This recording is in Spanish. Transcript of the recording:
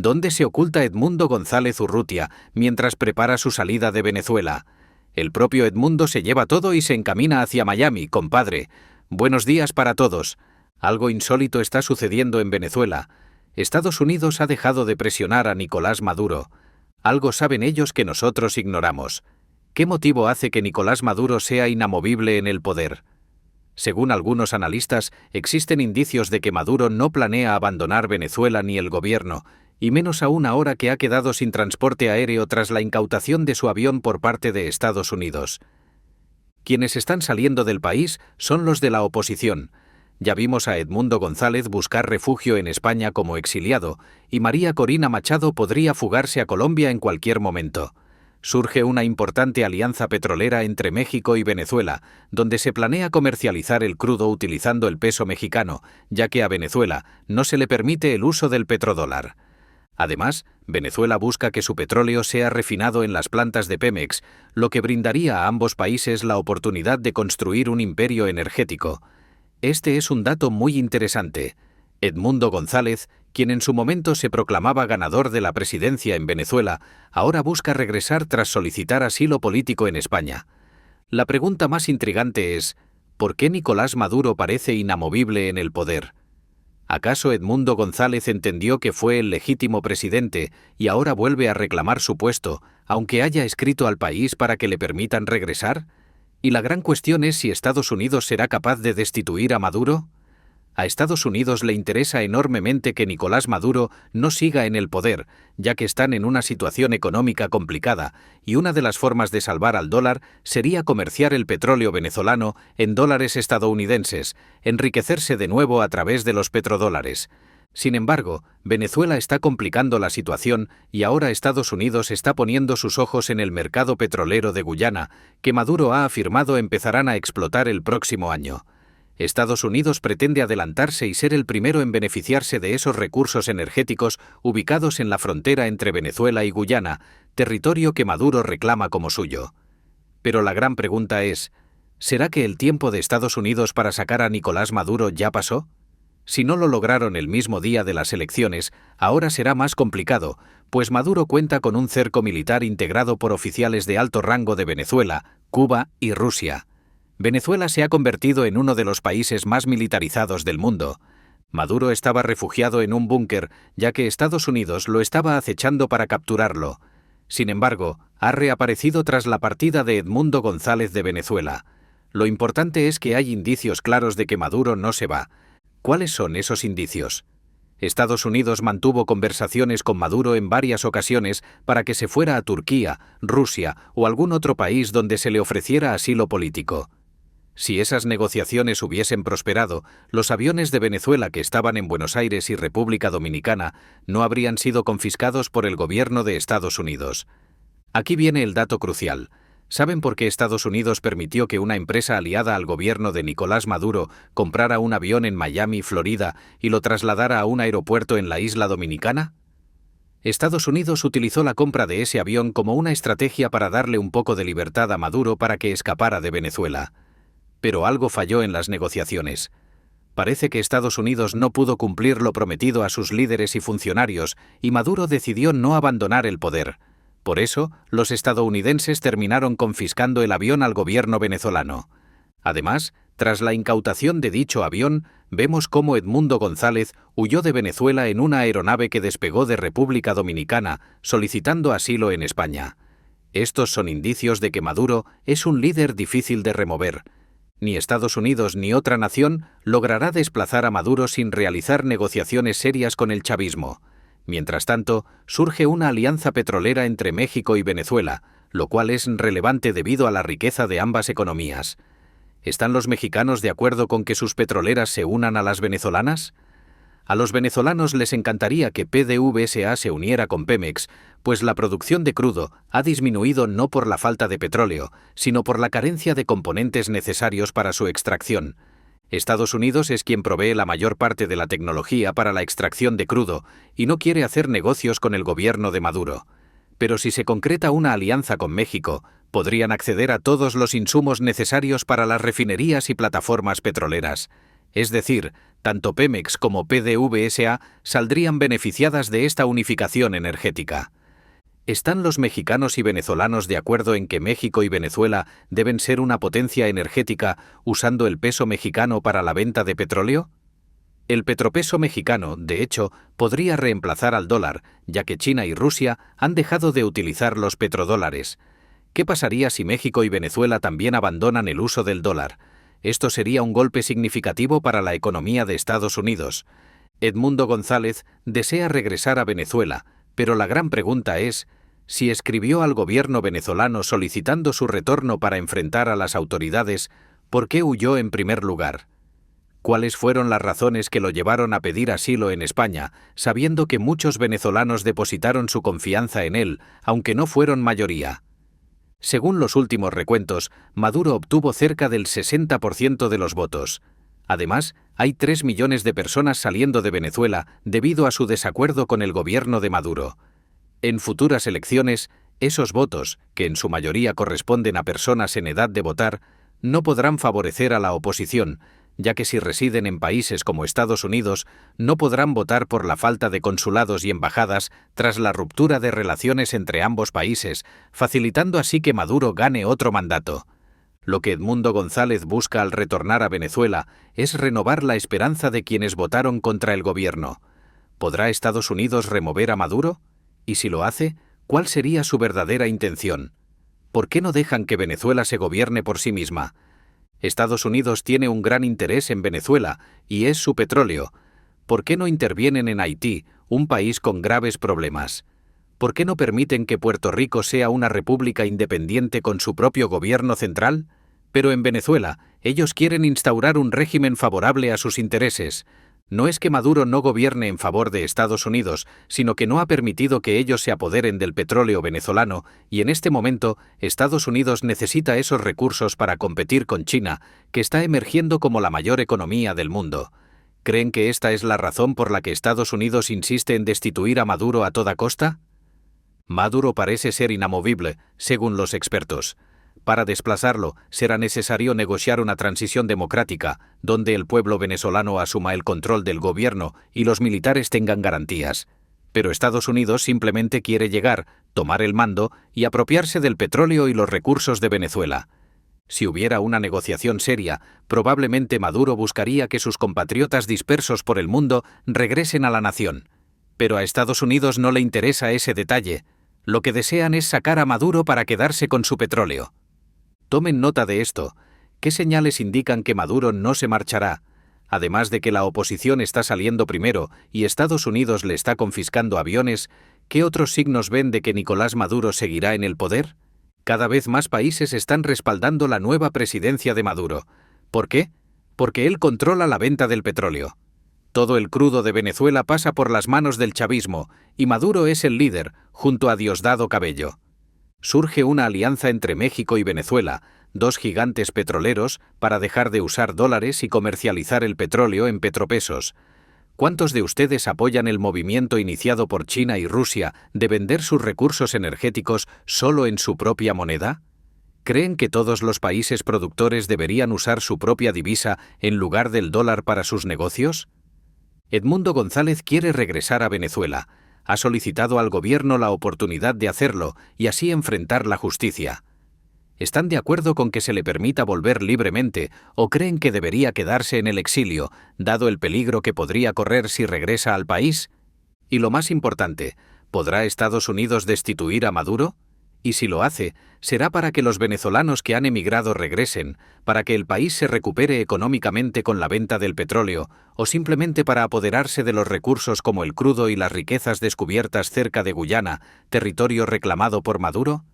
¿Dónde se oculta Edmundo González Urrutia mientras prepara su salida de Venezuela? El propio Edmundo se lleva todo y se encamina hacia Miami, compadre. Buenos días para todos. Algo insólito está sucediendo en Venezuela. Estados Unidos ha dejado de presionar a Nicolás Maduro. Algo saben ellos que nosotros ignoramos. ¿Qué motivo hace que Nicolás Maduro sea inamovible en el poder? Según algunos analistas, existen indicios de que Maduro no planea abandonar Venezuela ni el gobierno, y menos aún ahora que ha quedado sin transporte aéreo tras la incautación de su avión por parte de Estados Unidos. Quienes están saliendo del país son los de la oposición. Ya vimos a Edmundo González buscar refugio en España como exiliado, y María Corina Machado podría fugarse a Colombia en cualquier momento. Surge una importante alianza petrolera entre México y Venezuela, donde se planea comercializar el crudo utilizando el peso mexicano, ya que a Venezuela no se le permite el uso del petrodólar. Además, Venezuela busca que su petróleo sea refinado en las plantas de Pemex, lo que brindaría a ambos países la oportunidad de construir un imperio energético. Este es un dato muy interesante. Edmundo González, quien en su momento se proclamaba ganador de la presidencia en Venezuela, ahora busca regresar tras solicitar asilo político en España. La pregunta más intrigante es, ¿por qué Nicolás Maduro parece inamovible en el poder? ¿Acaso Edmundo González entendió que fue el legítimo presidente y ahora vuelve a reclamar su puesto, aunque haya escrito al país para que le permitan regresar? Y la gran cuestión es si Estados Unidos será capaz de destituir a Maduro. A Estados Unidos le interesa enormemente que Nicolás Maduro no siga en el poder, ya que están en una situación económica complicada, y una de las formas de salvar al dólar sería comerciar el petróleo venezolano en dólares estadounidenses, enriquecerse de nuevo a través de los petrodólares. Sin embargo, Venezuela está complicando la situación y ahora Estados Unidos está poniendo sus ojos en el mercado petrolero de Guyana, que Maduro ha afirmado empezarán a explotar el próximo año. Estados Unidos pretende adelantarse y ser el primero en beneficiarse de esos recursos energéticos ubicados en la frontera entre Venezuela y Guyana, territorio que Maduro reclama como suyo. Pero la gran pregunta es, ¿será que el tiempo de Estados Unidos para sacar a Nicolás Maduro ya pasó? Si no lo lograron el mismo día de las elecciones, ahora será más complicado, pues Maduro cuenta con un cerco militar integrado por oficiales de alto rango de Venezuela, Cuba y Rusia. Venezuela se ha convertido en uno de los países más militarizados del mundo. Maduro estaba refugiado en un búnker, ya que Estados Unidos lo estaba acechando para capturarlo. Sin embargo, ha reaparecido tras la partida de Edmundo González de Venezuela. Lo importante es que hay indicios claros de que Maduro no se va. ¿Cuáles son esos indicios? Estados Unidos mantuvo conversaciones con Maduro en varias ocasiones para que se fuera a Turquía, Rusia o algún otro país donde se le ofreciera asilo político. Si esas negociaciones hubiesen prosperado, los aviones de Venezuela que estaban en Buenos Aires y República Dominicana no habrían sido confiscados por el gobierno de Estados Unidos. Aquí viene el dato crucial. ¿Saben por qué Estados Unidos permitió que una empresa aliada al gobierno de Nicolás Maduro comprara un avión en Miami, Florida, y lo trasladara a un aeropuerto en la isla dominicana? Estados Unidos utilizó la compra de ese avión como una estrategia para darle un poco de libertad a Maduro para que escapara de Venezuela. Pero algo falló en las negociaciones. Parece que Estados Unidos no pudo cumplir lo prometido a sus líderes y funcionarios, y Maduro decidió no abandonar el poder. Por eso, los estadounidenses terminaron confiscando el avión al gobierno venezolano. Además, tras la incautación de dicho avión, vemos cómo Edmundo González huyó de Venezuela en una aeronave que despegó de República Dominicana, solicitando asilo en España. Estos son indicios de que Maduro es un líder difícil de remover. Ni Estados Unidos ni otra nación logrará desplazar a Maduro sin realizar negociaciones serias con el chavismo. Mientras tanto, surge una alianza petrolera entre México y Venezuela, lo cual es relevante debido a la riqueza de ambas economías. ¿Están los mexicanos de acuerdo con que sus petroleras se unan a las venezolanas? A los venezolanos les encantaría que PDVSA se uniera con Pemex, pues la producción de crudo ha disminuido no por la falta de petróleo, sino por la carencia de componentes necesarios para su extracción. Estados Unidos es quien provee la mayor parte de la tecnología para la extracción de crudo y no quiere hacer negocios con el gobierno de Maduro. Pero si se concreta una alianza con México, podrían acceder a todos los insumos necesarios para las refinerías y plataformas petroleras. Es decir, tanto Pemex como PDVSA saldrían beneficiadas de esta unificación energética. ¿Están los mexicanos y venezolanos de acuerdo en que México y Venezuela deben ser una potencia energética usando el peso mexicano para la venta de petróleo? El petropeso mexicano, de hecho, podría reemplazar al dólar, ya que China y Rusia han dejado de utilizar los petrodólares. ¿Qué pasaría si México y Venezuela también abandonan el uso del dólar? Esto sería un golpe significativo para la economía de Estados Unidos. Edmundo González desea regresar a Venezuela, pero la gran pregunta es, si escribió al gobierno venezolano solicitando su retorno para enfrentar a las autoridades, ¿por qué huyó en primer lugar? ¿Cuáles fueron las razones que lo llevaron a pedir asilo en España, sabiendo que muchos venezolanos depositaron su confianza en él, aunque no fueron mayoría? Según los últimos recuentos, Maduro obtuvo cerca del 60% de los votos. Además, hay 3 millones de personas saliendo de Venezuela debido a su desacuerdo con el gobierno de Maduro. En futuras elecciones, esos votos, que en su mayoría corresponden a personas en edad de votar, no podrán favorecer a la oposición, ya que si residen en países como Estados Unidos, no podrán votar por la falta de consulados y embajadas tras la ruptura de relaciones entre ambos países, facilitando así que Maduro gane otro mandato. Lo que Edmundo González busca al retornar a Venezuela es renovar la esperanza de quienes votaron contra el gobierno. ¿Podrá Estados Unidos remover a Maduro? Y si lo hace, ¿cuál sería su verdadera intención? ¿Por qué no dejan que Venezuela se gobierne por sí misma? Estados Unidos tiene un gran interés en Venezuela, y es su petróleo. ¿Por qué no intervienen en Haití, un país con graves problemas? ¿Por qué no permiten que Puerto Rico sea una república independiente con su propio gobierno central? Pero en Venezuela, ellos quieren instaurar un régimen favorable a sus intereses. No es que Maduro no gobierne en favor de Estados Unidos, sino que no ha permitido que ellos se apoderen del petróleo venezolano, y en este momento Estados Unidos necesita esos recursos para competir con China, que está emergiendo como la mayor economía del mundo. ¿Creen que esta es la razón por la que Estados Unidos insiste en destituir a Maduro a toda costa? Maduro parece ser inamovible, según los expertos. Para desplazarlo, será necesario negociar una transición democrática, donde el pueblo venezolano asuma el control del gobierno y los militares tengan garantías. Pero Estados Unidos simplemente quiere llegar, tomar el mando y apropiarse del petróleo y los recursos de Venezuela. Si hubiera una negociación seria, probablemente Maduro buscaría que sus compatriotas dispersos por el mundo regresen a la nación. Pero a Estados Unidos no le interesa ese detalle. Lo que desean es sacar a Maduro para quedarse con su petróleo. Tomen nota de esto. ¿Qué señales indican que Maduro no se marchará? Además de que la oposición está saliendo primero y Estados Unidos le está confiscando aviones, ¿qué otros signos ven de que Nicolás Maduro seguirá en el poder? Cada vez más países están respaldando la nueva presidencia de Maduro. ¿Por qué? Porque él controla la venta del petróleo. Todo el crudo de Venezuela pasa por las manos del chavismo, y Maduro es el líder, junto a Diosdado Cabello. Surge una alianza entre México y Venezuela, dos gigantes petroleros, para dejar de usar dólares y comercializar el petróleo en petropesos. ¿Cuántos de ustedes apoyan el movimiento iniciado por China y Rusia de vender sus recursos energéticos solo en su propia moneda? ¿Creen que todos los países productores deberían usar su propia divisa en lugar del dólar para sus negocios? Edmundo González quiere regresar a Venezuela. Ha solicitado al gobierno la oportunidad de hacerlo y así enfrentar la justicia. ¿Están de acuerdo con que se le permita volver libremente o creen que debería quedarse en el exilio, dado el peligro que podría correr si regresa al país? Y lo más importante, ¿podrá Estados Unidos destituir a Maduro? Y si lo hace, ¿será para que los venezolanos que han emigrado regresen, para que el país se recupere económicamente con la venta del petróleo, o simplemente para apoderarse de los recursos como el crudo y las riquezas descubiertas cerca de Guyana, territorio reclamado por Maduro?